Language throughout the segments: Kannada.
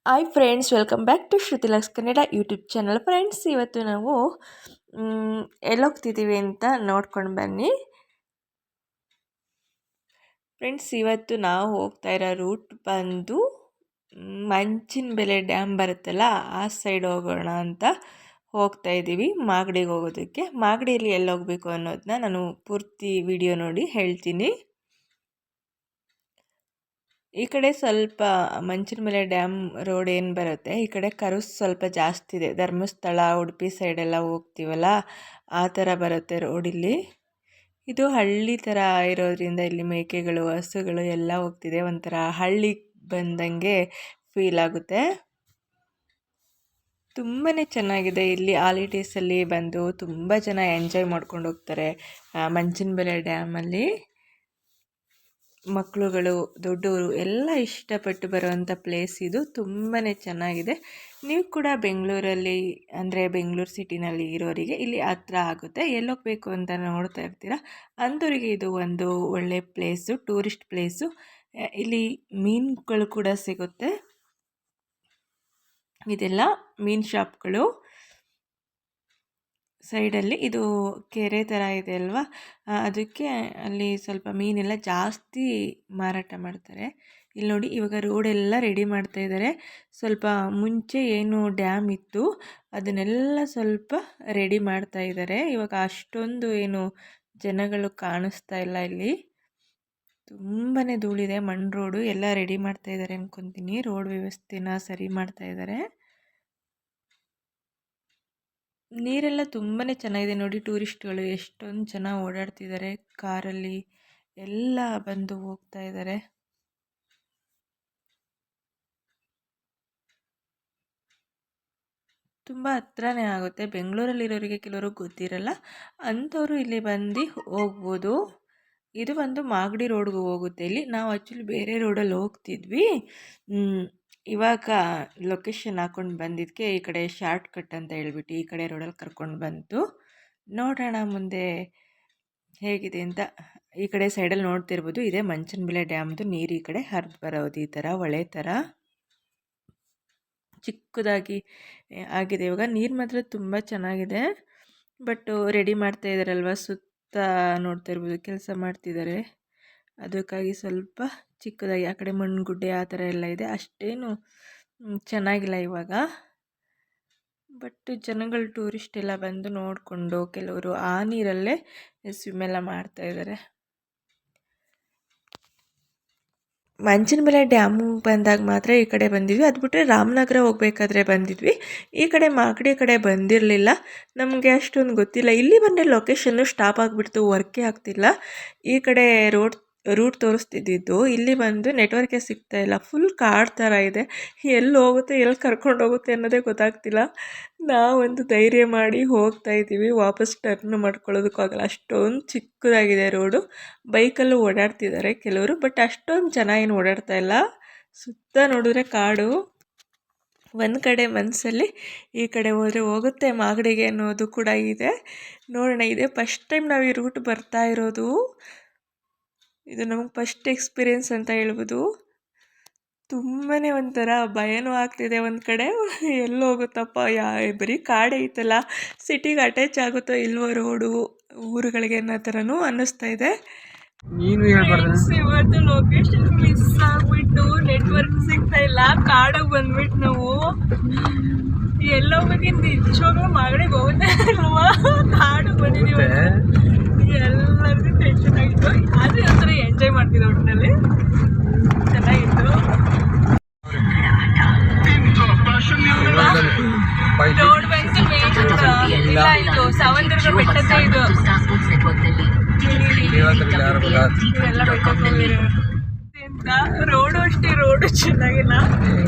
Hi friends, welcome back to Shrutilux Kannada YouTube channel. Friends, ಇವತ್ತು ನಾವು ಎಲ್ಲೋಗ್ತಿದ್ದೀವಿ ಅಂತ ನೋಡ್ಕೊಂಡು ಬನ್ನಿ. ಫ್ರೆಂಡ್ಸ್, ಇವತ್ತು ನಾವು ಹೋಗ್ತಾ ಇರೋ ರೂಟ್ ಬಂದು ಮಂಚಿನಬೆಲೆ ಡ್ಯಾಮ್ ಬರುತ್ತಲ್ಲ, ಆ ಸೈಡ್ ಹೋಗೋಣ ಅಂತ ಹೋಗ್ತಾ ಇದ್ದೀವಿ. ಮಾಗಡಿಗೆ ಹೋಗೋದಕ್ಕೆ. ಮಾಗಡಿಯಲ್ಲಿ ಎಲ್ಲೋಗಬೇಕು ಅನ್ನೋದನ್ನ ನಾನು ಪೂರ್ತಿ ವಿಡಿಯೋ ನೋಡಿ ಹೇಳ್ತೀನಿ. ಈ ಕಡೆ ಸ್ವಲ್ಪ ಮಂಚಿನಬೆಲೆ ಡ್ಯಾಮ್ ರೋಡ್ ಏನು ಬರುತ್ತೆ, ಈ ಕಡೆ ಕರುಸ್ ಸ್ವಲ್ಪ ಜಾಸ್ತಿ ಇದೆ. ಧರ್ಮಸ್ಥಳ, ಉಡುಪಿ ಸೈಡೆಲ್ಲ ಹೋಗ್ತೀವಲ್ಲ, ಆ ಥರ ಬರುತ್ತೆ ರೋಡಿಲ್ಲಿ. ಇದು ಹಳ್ಳಿ ಥರ ಇರೋದ್ರಿಂದ ಇಲ್ಲಿ ಮೇಕೆಗಳು, ಹಸುಗಳು ಎಲ್ಲ ಹೋಗ್ತಿದೆ. ಒಂಥರ ಹಳ್ಳಿಗೆ ಬಂದಂಗೆ ಫೀಲ್ ಆಗುತ್ತೆ. ತುಂಬಾ ಚೆನ್ನಾಗಿದೆ. ಇಲ್ಲಿ ಹಾಲಿಡೇಸಲ್ಲಿ ಬಂದು ತುಂಬ ಜನ ಎಂಜಾಯ್ ಮಾಡ್ಕೊಂಡು ಹೋಗ್ತಾರೆ ಮಂಚಿನಬೆಲೆ ಡ್ಯಾಮಲ್ಲಿ. ಮಕ್ಕಳುಗಳು, ದೊಡ್ಡವರು ಎಲ್ಲ ಇಷ್ಟಪಟ್ಟು ಬರುವಂಥ ಪ್ಲೇಸ್ ಇದು. ತುಂಬಾ ಚೆನ್ನಾಗಿದೆ. ನೀವು ಕೂಡ ಬೆಂಗಳೂರಲ್ಲಿ, ಅಂದರೆ ಬೆಂಗಳೂರು ಸಿಟಿನಲ್ಲಿ ಇರೋರಿಗೆ ಇಲ್ಲಿ ಹತ್ರ ಆಗುತ್ತೆ. ಎಲ್ಲೋಗಬೇಕು ಅಂತ ನೋಡ್ತಾ ಇರ್ತೀರ ಅಂಥವರಿಗೆ ಇದು ಒಂದು ಒಳ್ಳೆ ಪ್ಲೇಸು, ಟೂರಿಸ್ಟ್ ಪ್ಲೇಸು. ಇಲ್ಲಿ ಮೀನುಗಳು ಕೂಡ ಸಿಗುತ್ತೆ. ಇದೆಲ್ಲ ಮೀನು ಶಾಪ್ಗಳು. ಸೈಡಲ್ಲಿ ಇದು ಕೆರೆ ಥರ ಇದೆ ಅಲ್ವಾ, ಅದಕ್ಕೆ ಅಲ್ಲಿ ಸ್ವಲ್ಪ ಮೀನೆಲ್ಲ ಜಾಸ್ತಿ ಮಾರಾಟ ಮಾಡ್ತಾರೆ. ಇಲ್ಲಿ ನೋಡಿ, ಇವಾಗ ರೋಡೆಲ್ಲ ರೆಡಿ ಮಾಡ್ತಾ ಇದ್ದಾರೆ. ಸ್ವಲ್ಪ ಮುಂಚೆ ಏನು ಡ್ಯಾಮ್ ಇತ್ತು ಅದನ್ನೆಲ್ಲ ಸ್ವಲ್ಪ ರೆಡಿ ಮಾಡ್ತಾ ಇದ್ದಾರೆ. ಇವಾಗ ಅಷ್ಟೊಂದು ಏನು ಜನಗಳು ಕಾಣಿಸ್ತಾ ಇಲ್ಲ ಇಲ್ಲಿ. ತುಂಬಾ ಧೂಳಿದೆ. ಮಣ್ಣು ರೋಡು ಎಲ್ಲ ರೆಡಿ ಮಾಡ್ತಾ ಇದ್ದಾರೆ ಅನ್ಕೊತೀನಿ. ರೋಡ್ ವ್ಯವಸ್ಥೆನ ಸರಿ ಮಾಡ್ತಾ ಇದ್ದಾರೆ. ನೀರೆಲ್ಲ ತುಂಬಾ ಚೆನ್ನಾಗಿದೆ ನೋಡಿ. ಟೂರಿಸ್ಟ್ಗಳು ಎಷ್ಟೊಂದು ಜನ ಓಡಾಡ್ತಿದ್ದಾರೆ, ಕಾರಲ್ಲಿ ಎಲ್ಲ ಬಂದು ಹೋಗ್ತಾ ಇದ್ದಾರೆ. ತುಂಬ ಹತ್ರನೇ ಆಗುತ್ತೆ. ಬೆಂಗಳೂರಲ್ಲಿರೋರಿಗೆ ಕೆಲವರು ಗೊತ್ತಿರಲ್ಲ, ಅಂಥವರು ಇಲ್ಲಿ ಬಂದು ಹೋಗ್ಬೋದು. ಇದು ಒಂದು ಮಾಗಡಿ ರೋಡ್ಗೆ ಹೋಗುತ್ತೆ. ಇಲ್ಲಿ ನಾವು ಆ್ಯಕ್ಚುಲಿ ಬೇರೆ ರೋಡಲ್ಲಿ ಹೋಗ್ತಿದ್ವಿ. ಇವಾಗ ಲೊಕೇಶನ್ ಹಾಕ್ಕೊಂಡು ಬಂದಿದ್ದಕ್ಕೆ ಈ ಕಡೆ ಶಾರ್ಟ್ ಕಟ್ ಅಂತ ಹೇಳ್ಬಿಟ್ಟು ಈ ಕಡೆ ರೋಡಲ್ಲಿ ಕರ್ಕೊಂಡು ಬಂತು. ನೋಡೋಣ ಮುಂದೆ ಹೇಗಿದೆ ಅಂತ. ಈ ಕಡೆ ಸೈಡಲ್ಲಿ ನೋಡ್ತಿರ್ಬೋದು, ಇದೇ ಮಂಚನಬೆಲೆ ಡ್ಯಾಮ್ದು ನೀರು ಈ ಕಡೆ ಹರಿದು ಬರೋದು, ಈ ಥರ ಹೊಳೆ ಥರ ಚಿಕ್ಕದಾಗಿ ಆಗಿದೆ. ಇವಾಗ ನೀರು ಮಾತ್ರ ತುಂಬ ಚೆನ್ನಾಗಿದೆ. ಬಟ್ ರೆಡಿ ಮಾಡ್ತಾ ಇದ್ದಾರಲ್ವ, ಸುತ್ತ ನೋಡ್ತಾ ಇರ್ಬೋದು ಕೆಲಸ ಮಾಡ್ತಿದ್ದಾರೆ. ಅದಕ್ಕಾಗಿ ಸ್ವಲ್ಪ ಚಿಕ್ಕದಾಗಿ, ಆ ಕಡೆ ಮಣ್ಣುಗುಡ್ಡೆ ಆ ಥರ ಎಲ್ಲ ಇದೆ. ಅಷ್ಟೇನು ಚೆನ್ನಾಗಿಲ್ಲ ಇವಾಗ. ಬಟ್ ಜನಗಳು, ಟೂರಿಸ್ಟ್ ಎಲ್ಲ ಬಂದು ನೋಡಿಕೊಂಡು ಕೆಲವರು ಆ ನೀರಲ್ಲೇ ಸ್ವಿಮ್ಮೆಲ್ಲ ಮಾಡ್ತಾಯಿದ್ದಾರೆ. ಮಂಚನಬೆಲೆ ಡ್ಯಾಮು ಬಂದಾಗ ಮಾತ್ರ ಈ ಕಡೆ ಬಂದಿದ್ವಿ. ಅದು ಬಿಟ್ಟರೆ ರಾಮನಗರ ಹೋಗ್ಬೇಕಾದ್ರೆ ಬಂದಿದ್ವಿ. ಈ ಕಡೆ ಮಾಗಡಿ ಕಡೆ ಬಂದಿರಲಿಲ್ಲ. ನಮಗೆ ಅಷ್ಟೊಂದು ಗೊತ್ತಿಲ್ಲ. ಇಲ್ಲಿ ಬಂದರೆ ಲೊಕೇಶನ್ನು ಸ್ಟಾಪ್ ಆಗಿಬಿಡ್ತು, ವರ್ಕೇ ಆಗ್ತಿಲ್ಲ. ಈ ಕಡೆ ರೂಟ್ ತೋರಿಸ್ತಿದ್ದಿದ್ದು, ಇಲ್ಲಿ ಬಂದು ನೆಟ್ವರ್ಕೇ ಸಿಗ್ತಾಯಿಲ್ಲ. ಫುಲ್ ಕಾಡು ಥರ ಇದೆ. ಎಲ್ಲಿ ಹೋಗುತ್ತೆ, ಎಲ್ಲಿ ಕರ್ಕೊಂಡು ಹೋಗುತ್ತೆ ಅನ್ನೋದೇ ಗೊತ್ತಾಗ್ತಿಲ್ಲ. ನಾವೊಂದು ಧೈರ್ಯ ಮಾಡಿ ಹೋಗ್ತಾ ಇದ್ದೀವಿ. ವಾಪಸ್ ಟರ್ನ್ ಮಾಡ್ಕೊಳ್ಳೋದಕ್ಕಾಗಲ್ಲ, ಅಷ್ಟೊಂದು ಚಿಕ್ಕದಾಗಿದೆ ರೋಡು. ಬೈಕಲ್ಲೂ ಓಡಾಡ್ತಿದ್ದಾರೆ ಕೆಲವರು, ಬಟ್ ಅಷ್ಟೊಂದು ಜನ ಏನು ಓಡಾಡ್ತಾ ಇಲ್ಲ. ಸುತ್ತ ನೋಡಿದ್ರೆ ಕಾಡು. ಒಂದು ಕಡೆ ಮನಸ್ಸಲ್ಲಿ ಈ ಕಡೆ ಹೋದರೆ ಹೋಗುತ್ತೆ ಮಾಗಡಿಗೆ ಅನ್ನೋದು ಕೂಡ ಇದೆ. ನೋಡೋಣ. ಇದೆ ಫಸ್ಟ್ ಟೈಮ್ ನಾವು ಈ ರೂಟ್ ಬರ್ತಾ ಇರೋದು. ಇದು ನಮಗೆ ಫಸ್ಟ್ ಎಕ್ಸ್ಪೀರಿಯೆನ್ಸ್ ಅಂತ ಹೇಳ್ಬೋದು. ತುಂಬಾ ಒಂಥರ ಭಯನೂ ಆಗ್ತಿದೆ. ಒಂದು ಕಡೆ ಎಲ್ಲಿ ಹೋಗುತ್ತಪ್ಪ, ಬರೀ ಕಾಡೇ ಐತಲ್ಲ, ಸಿಟಿಗೆ ಅಟ್ಯಾಚ್ ಆಗುತ್ತೋ ಇಲ್ವೋ ರೋಡು ಊರುಗಳಿಗೆ ಅನ್ನೋ ಥರನೂ ಅನ್ನಿಸ್ತಾ ಇದೆ. ಇವತ್ತು ಲೊಕೇಶನ್ ಮಿಸ್ ಆಗ್ಬಿಟ್ಟು ನೆಟ್ವರ್ಕ್ ಸಿಗ್ತಾ ಇಲ್ಲ. ಕಾಡಿಗೆ ಬಂದ್ಬಿಟ್ಟು ನಾವು ಎಲ್ಲೋಗಿ ನಿಜವಾಗ್ಲೂ ಮಾಗಡಿಗೆ ಹೋಗುತ್ತೆ ಅಲ್ವಾ, ಕಾಡಿಗೆ ಬಂದಿದ್ದೀವಿ. ಎಲ್ಲರಿಗೂ ಟೆನ್ಷನ್ ಆಗಿತ್ತು, ಆದರೆ ಒಂಥರ ಎಂಜಾಯ್ ಮಾಡ್ತಿದ್ದೆ. ಒಟ್ಟಿನಲ್ಲಿ ಚೆನ್ನಾಗಿತ್ತು. ರೋಡ್ ಬಂದು ಇಲ್ಲ, ಇದು ಸಾವಂತರ್ಗ ಬೆಟ್ಟದ ಇದು ಎಲ್ಲ ಬೆಟ್ಟಕ್ಕೆ ರೋಡು ಅಷ್ಟೇ. ರೋಡು ಚೆನ್ನಾಗಿಲ್ಲ,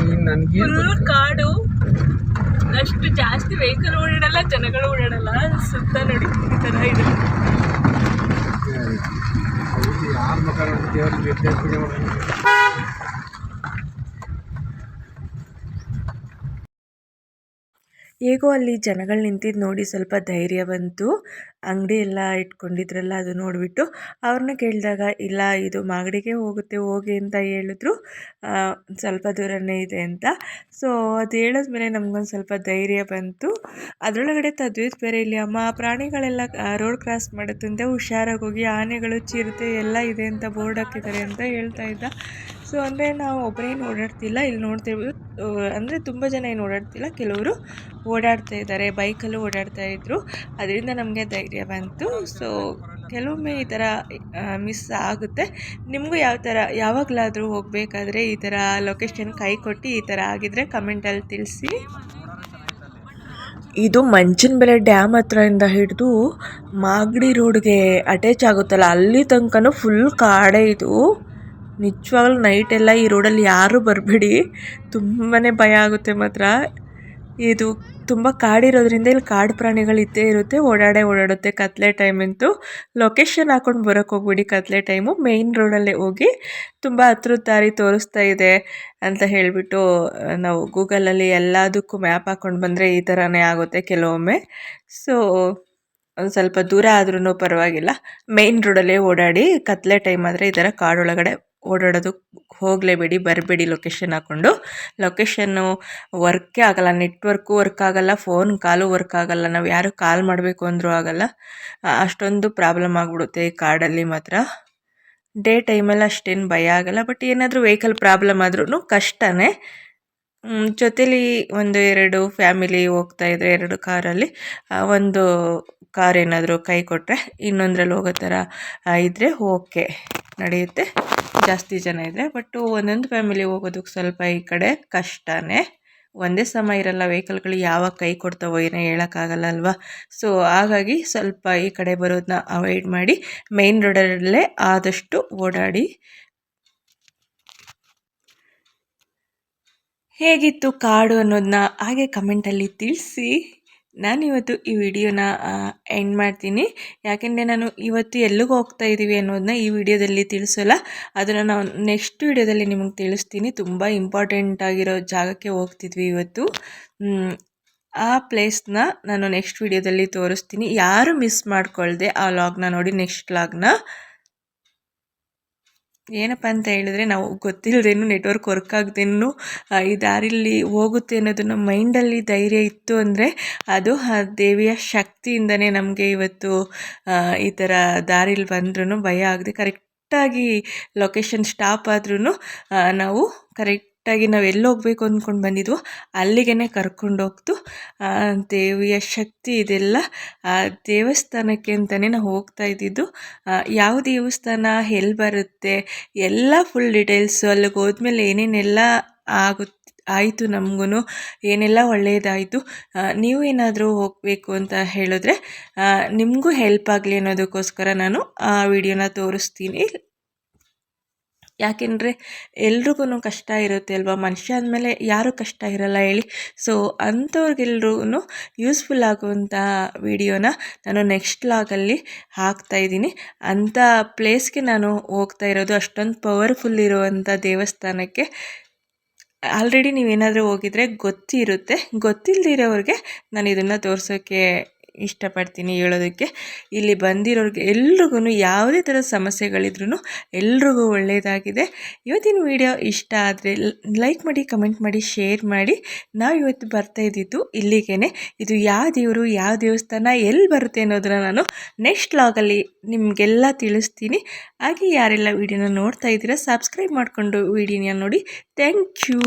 ಫುಲ್ ಕಾಡು. ಅಷ್ಟು ಜಾಸ್ತಿ ವೆಹಿಕಲ್ ಓಡಾಡಲ್ಲ, ಜನಗಳು ಓಡಾಡಲ್ಲ. ಸುತ್ತ ನೋಡಿ ಈ ಥರ ಇದೆ. ಹೇಗೋ ಅಲ್ಲಿ ಜನಗಳು ನಿಂತಿದ್ದು ನೋಡಿ ಸ್ವಲ್ಪ ಧೈರ್ಯ ಬಂತು. ಅಂಗಡಿ ಎಲ್ಲ ಇಟ್ಕೊಂಡಿದ್ರಲ್ಲ ಅದು ನೋಡಿಬಿಟ್ಟು ಅವ್ರನ್ನ ಕೇಳಿದಾಗ ಇಲ್ಲ ಇದು ಮಾಗಡಿಗೆ ಹೋಗುತ್ತೆ ಹೋಗಿ ಅಂತ ಹೇಳಿದ್ರು. ಸ್ವಲ್ಪ ದೂರನೇ ಇದೆ ಅಂತ. ಸೊ ಅದು ಹೇಳಿದ್ಮೇಲೆ ನಮಗೊಂದು ಸ್ವಲ್ಪ ಧೈರ್ಯ ಬಂತು. ಅದರೊಳಗಡೆ ತದ್ವಿತ್ ಬೇರೆ ಇಲ್ಲಿ ಅಮ್ಮ ಪ್ರಾಣಿಗಳೆಲ್ಲ ರೋಡ್ ಕ್ರಾಸ್ ಮಾಡುತ್ತಂತೆ ಹುಷಾರಾಗಿ ಹೋಗಿ, ಆನೆಗಳು ಚಿರತೆ ಎಲ್ಲ ಇದೆ ಅಂತ ಬೋರ್ಡ್ ಹಾಕಿದ್ದಾರೆ ಅಂತ ಹೇಳ್ತಾ ಇದ್ದ. ಸೊ ಅಂದರೆ ನಾವು ಒಬ್ಬರೇನು ಓಡಾಡ್ತಿಲ್ಲ, ಇಲ್ಲಿ ನೋಡ್ತಿರ್ಬೋದು ಅಂದರೆ ತುಂಬ ಜನ ಏನು ಓಡಾಡ್ತಿಲ್ಲ, ಕೆಲವರು ಓಡಾಡ್ತಾ ಇದ್ದಾರೆ, ಬೈಕಲ್ಲೂ ಓಡಾಡ್ತಾ ಇದ್ರು. ಅದರಿಂದ ನಮಗೆ ಧೈರ್ಯ ಬಂತು. ಸೊ ಕೆಲವೊಮ್ಮೆ ಈ ಥರ ಮಿಸ್ ಆಗುತ್ತೆ. ನಿಮಗೂ ಯಾವ ಥರ ಯಾವಾಗಲಾದರೂ ಹೋಗಬೇಕಾದ್ರೆ ಈ ಥರ ಲೊಕೇಶನ್ ಕೈ ಕೊಟ್ಟು ಈ ಥರ ಆಗಿದ್ರೆ ಕಮೆಂಟಲ್ಲಿ ತಿಳಿಸಿ. ಇದು ಮಂಚನಬೆಲೆ ಡ್ಯಾಮ್ ಹತ್ರದಿಂದ ಹಿಡಿದು ಮಾಗಡಿ ರೋಡ್ಗೆ ಅಟ್ಯಾಚ್ ಆಗುತ್ತಲ್ಲ ಅಲ್ಲಿ ತನಕನೂ ಫುಲ್ ಕಾಡೇ ಇದು. ನಿಜವಾಗ್ಲೂ ನೈಟೆಲ್ಲ ಈ ರೋಡಲ್ಲಿ ಯಾರೂ ಬರಬೇಡಿ, ತುಂಬಾ ಭಯ ಆಗುತ್ತೆ ಮಾತ್ರ. ಇದು ತುಂಬ ಕಾಡಿರೋದ್ರಿಂದ ಇಲ್ಲಿ ಕಾಡು ಪ್ರಾಣಿಗಳು ಇದ್ದೇ ಇರುತ್ತೆ, ಓಡಾಡುತ್ತೆ ಕತ್ಲೆ ಟೈಮಂತೂ. ಲೊಕೇಶನ್ ಹಾಕ್ಕೊಂಡು ಬರೋಕ್ಕೆ ಹೋಗ್ಬಿಡಿ ಕತ್ಲೆ ಟೈಮು, ಮೇಯ್ನ್ ರೋಡಲ್ಲೇ ಹೋಗಿ. ತುಂಬ ಹತ್ರದ ದಾರಿ ತೋರಿಸ್ತಾ ಇದೆ ಅಂತ ಹೇಳಿಬಿಟ್ಟು ನಾವು ಗೂಗಲಲ್ಲಿ ಎಲ್ಲದಕ್ಕೂ ಮ್ಯಾಪ್ ಹಾಕ್ಕೊಂಡು ಬಂದರೆ ಈ ಥರನೇ ಆಗುತ್ತೆ ಕೆಲವೊಮ್ಮೆ. ಸೊ ಒಂದು ಸ್ವಲ್ಪ ದೂರ ಆದ್ರೂ ಪರವಾಗಿಲ್ಲ, ಮೇಯ್ನ್ ರೋಡಲ್ಲೇ ಓಡಾಡಿ. ಕತ್ಲೆ ಟೈಮ್ ಆದರೆ ಈ ಥರ ಕಾಡೊಳಗಡೆ ಓಡಾಡೋದು ಹೋಗಲೇಬೇಡಿ, ಬರಬೇಡಿ ಲೊಕೇಶನ್ ಹಾಕ್ಕೊಂಡು. ಲೊಕೇಶನ್ನು ವರ್ಕೇ ಆಗೋಲ್ಲ, ನೆಟ್ವರ್ಕು ವರ್ಕ್ ಆಗೋಲ್ಲ, ಫೋನ್ ಕಾಲು ವರ್ಕ್ ಆಗೋಲ್ಲ, ನಾವು ಯಾರು ಕಾಲ್ ಮಾಡಬೇಕು ಅಂದರೂ ಆಗೋಲ್ಲ. ಅಷ್ಟೊಂದು ಪ್ರಾಬ್ಲಮ್ ಆಗಿಬಿಡುತ್ತೆ ಈ ಕಾಡಲ್ಲಿ ಮಾತ್ರ. ಡೇ ಟೈಮಲ್ಲಿ ಅಷ್ಟೇನು ಭಯ ಆಗೋಲ್ಲ, ಬಟ್ ಏನಾದರೂ ವೆಹಿಕಲ್ ಪ್ರಾಬ್ಲಮ್ ಆದ್ರೂ ಕಷ್ಟನೇ. ಜೊತೇಲಿ 1-2 ಫ್ಯಾಮಿಲಿ ಹೋಗ್ತಾಯಿದ್ರೆ 2 ಕಾರಲ್ಲಿ ಒಂದು ಕಾರ್ ಏನಾದರೂ ಕೈ ಕೊಟ್ಟರೆ ಇನ್ನೊಂದರಲ್ಲಿ ಹೋಗೋ ಥರ ಇದ್ದರೆ ಓಕೆ ನಡೆಯುತ್ತೆ, ಜಾಸ್ತಿ ಜನ ಇದ್ದರೆ. ಬಟ್ಟು ಒಂದೊಂದು ಫ್ಯಾಮಿಲಿ ಹೋಗೋದಕ್ಕೆ ಸ್ವಲ್ಪ ಈ ಕಡೆ ಕಷ್ಟನೇ. ಒಂದೇ ಸಮ ಇರಲ್ಲ ವೆಹಿಕಲ್ಗಳು, ಯಾವಾಗ ಕೈ ಕೊಡ್ತಾವೋ ಏನೋ ಹೇಳೋಕ್ಕಾಗಲ್ಲ ಅಲ್ವಾ. ಸೊ ಹಾಗಾಗಿ ಸ್ವಲ್ಪ ಈ ಕಡೆ ಬರೋದನ್ನ ಅವಾಯ್ಡ್ ಮಾಡಿ, ಮೇಯ್ನ್ ರೋಡಲ್ಲೇ ಆದಷ್ಟು ಓಡಾಡಿ. ಹೇಗಿತ್ತು ಕಾಡು ಅನ್ನೋದನ್ನ ಹಾಗೆ ಕಮೆಂಟಲ್ಲಿ ತಿಳಿಸಿ. ನಾನಿವತ್ತು ಈ ವಿಡಿಯೋನ ಎಂಡ್ ಮಾಡ್ತೀನಿ. ಯಾಕೆಂದರೆ ನಾನು ಇವತ್ತು ಎಲ್ಲಿಗೆ ಹೋಗ್ತಾ ಇದ್ದೀವಿ ಅನ್ನೋದನ್ನ ಈ ವಿಡಿಯೋದಲ್ಲಿ ತಿಳಿಸೋಲ್ಲ, ಅದನ್ನು ನಾವು ನೆಕ್ಸ್ಟ್ ವಿಡಿಯೋದಲ್ಲಿ ನಿಮಗೆ ತಿಳಿಸ್ತೀನಿ. ತುಂಬ ಇಂಪಾರ್ಟೆಂಟ್ ಆಗಿರೋ ಜಾಗಕ್ಕೆ ಹೋಗ್ತಿದ್ವಿ ಇವತ್ತು. ಆ ಪ್ಲೇಸ್ನ ನಾನು ನೆಕ್ಸ್ಟ್ ವಿಡಿಯೋದಲ್ಲಿ ತೋರಿಸ್ತೀನಿ. ಯಾರು ಮಿಸ್ ಮಾಡ್ಕೊಳ್ದೆ ಆ ವ್ಲಾಗ್ನ ನೋಡಿ, ನೆಕ್ಸ್ಟ್ ವ್ಲಾಗ್ನ. ಏನಪ್ಪ ಅಂತ ಹೇಳಿದ್ರೆ, ನಾವು ಗೊತ್ತಿಲ್ಲದೇನು ನೆಟ್ವರ್ಕ್ ವರ್ಕ್ ಆಗದೇನು ಈ ದಾರಿಲಿ ಹೋಗುತ್ತೆ ಅನ್ನೋದು ನಮ್ಮ ಮೈಂಡಲ್ಲಿ ಧೈರ್ಯ ಇತ್ತು ಅಂದರೆ ಅದು ಆ ದೇವಿಯ ಶಕ್ತಿಯಿಂದನೇ ನಮಗೆ ಇವತ್ತು ಈ ಥರ ದಾರಿಲಿ ಬಂದ್ರೂ ಭಯ ಆಗದೆ ಕರೆಕ್ಟಾಗಿ ಲೊಕೇಶನ್ ಸ್ಟಾಪ್ ಆದ್ರೂ ನಾವು ಕರೆಕ್ಟಾಗಿ ನಾವು ಎಲ್ಲಿ ಹೋಗ್ಬೇಕು ಅಂದ್ಕೊಂಡು ಬಂದಿದ್ವೋ ಅಲ್ಲಿಗೆ ಕರ್ಕೊಂಡೋಗ್ತು ದೇವಿಯ ಶಕ್ತಿ. ಇದೆಲ್ಲ ಆ ದೇವಸ್ಥಾನಕ್ಕೆ ಅಂತಲೇ ನಾವು ಹೋಗ್ತಾ ಇದ್ದಿದ್ದು. ಯಾವ ದೇವಸ್ಥಾನ ಎಲ್ಲಿ ಬರುತ್ತೆ ಎಲ್ಲ ಫುಲ್ ಡೀಟೇಲ್ಸು, ಅಲ್ಲಿಗೆ ಹೋದ್ಮೇಲೆ ಏನೇನೆಲ್ಲ ಆಯಿತು ನಮಗೂ, ಏನೆಲ್ಲ ಒಳ್ಳೆಯದಾಯಿತು. ನೀವು ಏನಾದರೂ ಹೋಗಬೇಕು ಅಂತ ಹೇಳಿದ್ರೆ ನಿಮಗೂ ಹೆಲ್ಪ್ ಆಗಲಿ ಅನ್ನೋದಕ್ಕೋಸ್ಕರ ನಾನು ಆ ವಿಡಿಯೋನ ತೋರಿಸ್ತೀನಿ. ಯಾಕೆಂದರೆ ಎಲ್ರಿಗೂ ಕಷ್ಟ ಇರುತ್ತೆ ಅಲ್ವಾ, ಮನುಷ್ಯ ಅಂದಮೇಲೆ ಯಾರೂ ಕಷ್ಟ ಇರಲ್ಲ ಹೇಳಿ. ಸೊ ಅಂಥವ್ರಿಗೆಲ್ರೂ ಯೂಸ್ಫುಲ್ ಆಗುವಂಥ ವಿಡಿಯೋನ ನಾನು ನೆಕ್ಸ್ಟ್ ವ್ಲಾಗಲ್ಲಿ ಹಾಕ್ತಾಯಿದ್ದೀನಿ. ಅಂಥ ಪ್ಲೇಸ್ಗೆ ನಾನು ಹೋಗ್ತಾ ಇರೋದು, ಅಷ್ಟೊಂದು ಪವರ್ಫುಲ್ ಇರುವಂಥ ದೇವಸ್ಥಾನಕ್ಕೆ. ಆಲ್ರೆಡಿ ನೀವೇನಾದರೂ ಹೋಗಿದ್ರೆ ಗೊತ್ತಿರುತ್ತೆ, ಗೊತ್ತಿಲ್ಲದಿರೋರಿಗೆ ನಾನು ಇದನ್ನು ತೋರಿಸೋಕ್ಕೆ ಇಷ್ಟಪಡ್ತೀನಿ, ಹೇಳೋದಕ್ಕೆ. ಇಲ್ಲಿ ಬಂದಿರೋರಿಗೆ ಎಲ್ರಿಗೂ ಯಾವುದೇ ಥರದ ಸಮಸ್ಯೆಗಳಿದ್ರೂ ಎಲ್ರಿಗೂ ಒಳ್ಳೆಯದಾಗಿದೆ. ಇವತ್ತಿನ ವಿಡಿಯೋ ಇಷ್ಟ ಆದರೆ ಲೈಕ್ ಮಾಡಿ, ಕಮೆಂಟ್ ಮಾಡಿ, ಶೇರ್ ಮಾಡಿ. ನಾವು ಇವತ್ತು ಬರ್ತಾ ಇದ್ದಿದ್ದು ಇಲ್ಲಿಗೇ. ಇದು ಯಾವ ದೇವರು, ಯಾವ ದೇವಸ್ಥಾನ, ಎಲ್ಲಿ ಬರುತ್ತೆ ಅನ್ನೋದನ್ನು ನಾನು ನೆಕ್ಸ್ಟ್ ವ್ಲಾಗಲ್ಲಿ ನಿಮಗೆಲ್ಲ ತಿಳಿಸ್ತೀನಿ. ಹಾಗೆ ಯಾರೆಲ್ಲ ವಿಡಿಯೋನ ನೋಡ್ತಾ ಇದ್ದೀರಾ ಸಬ್ಸ್ಕ್ರೈಬ್ ಮಾಡಿಕೊಂಡು ವಿಡಿಯೋನ ನೋಡಿ. Thank you.